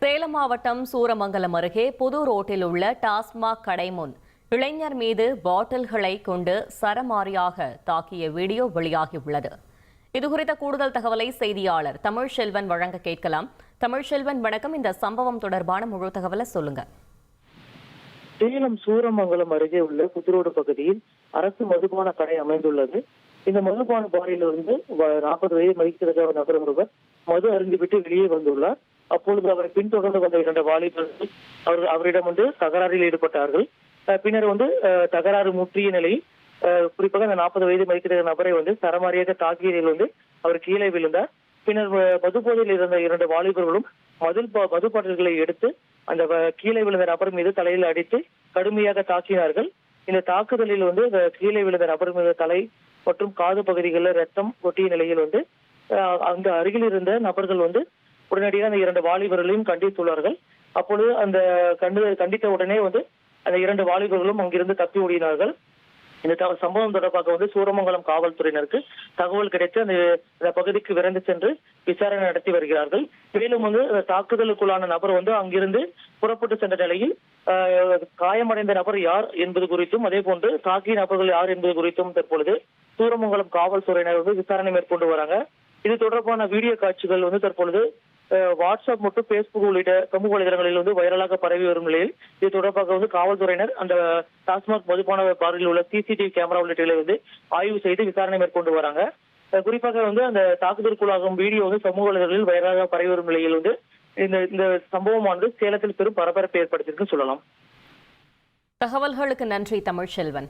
சேலம் மாவட்டம் சூரமங்கலம் அருகே புது ரோட்டில் உள்ள டாஸ்மாக் கடை முன் இளைஞர் மீது பாட்டில்களை கொண்டு சரமாரியாக தாக்கிய வீடியோ வெளியாகியுள்ளது. இதுகுறித்த கூடுதல் தகவலை செய்தியாளர் தமிழ்செல்வன் வழங்க கேட்கலாம். தமிழ்செல்வன் வணக்கம். இந்த சம்பவம் தொடர்பான முழு தகவலை சொல்லுங்க. சேலம் சூரமங்கலம் அருகே உள்ள புதுரோடு பகுதியில் அரசு மதுபான கடை அமைந்துள்ளது. இந்த மதுபான பாரிலிருந்து 40 வயது மதிக்கிற நபர் ஒருவர் மது அருந்திவிட்டு வெளியே வந்துள்ளார். அப்பொழுது அவரை பின்தொடர்ந்து வந்த 2 வாலிபர்கள் அவரிடம் தகராறில் ஈடுபட்டார்கள். பின்னர் தகராறு முற்றிய நிலையில் குறிப்பாக அந்த 40 வயது மதிக்கிற நபரை சரமாரியாக தாக்கியதில் அவர் கீழே விழுந்தார். பின்னர் மது போதையில் இருந்த 2 வாலிபர்களும் மது பாட்டில்களை எடுத்து அந்த கீழே விழுந்த நபர் மீது தலையில் அடித்து கடுமையாக தாக்கினார்கள். இந்த தாக்குதலில் கீழே விழுந்த நபர் மீது தலை மற்றும் காது பகுதிகளில் ரத்தம் கொட்டிய நிலையில் அங்கு அருகில் இருந்த நபர்கள் உடனடியாக அந்த 2 வாலிபர்களையும் கண்டித்துள்ளார்கள். அப்பொழுது அந்த கண்டித்த உடனே அந்த 2 வாலிபர்களும் அங்கிருந்து தப்பி ஓடினார்கள். இந்த சம்பவம் தொடர்பாக சூரமங்கலம் காவல்துறையினருக்கு தகவல் கிடைத்து அந்த பகுதிக்கு விரைந்து சென்று விசாரணை நடத்தி வருகிறார்கள். மேலும் தாக்குதலுக்குள்ளான நபர் அங்கிருந்து புறப்பட்டு சென்ற நிலையில் காயமடைந்த நபர் யார் என்பது குறித்தும் அதே போன்று தாக்கிய நபர்கள் யார் என்பது குறித்தும் தற்பொழுது சூரமங்கலம் காவல்துறையினர் விசாரணை மேற்கொண்டு வராங்க. இது தொடர்பான வீடியோ காட்சிகள் தற்பொழுது வாட்ஸ்அப் மற்றும் பேஸ்புக் உள்ளிட்ட சமூக வலைதளங்களில் வைரலாக பரவி வரும் நிலையில் இது தொடர்பாக காவல்துறையினர் அந்த டாஸ்மாக் மதுபான பாரில் உள்ள சிசிடிவி கேமரா உள்ளிட்ட ஆய்வு செய்து விசாரணை மேற்கொண்டு வராங்க. குறிப்பாக அந்த தாக்குதலுக்குள்ளாகும் வீடியோ சமூக வலைதளங்களில் வைரலாக பரவி வரும் நிலையில் இந்த சம்பவமானது சேலத்தில் பெரும் பரபரப்பை ஏற்படுத்தியிருக்கு சொல்லலாம். தகவல்களுக்கு நன்றி தமிழ்செல்வன்.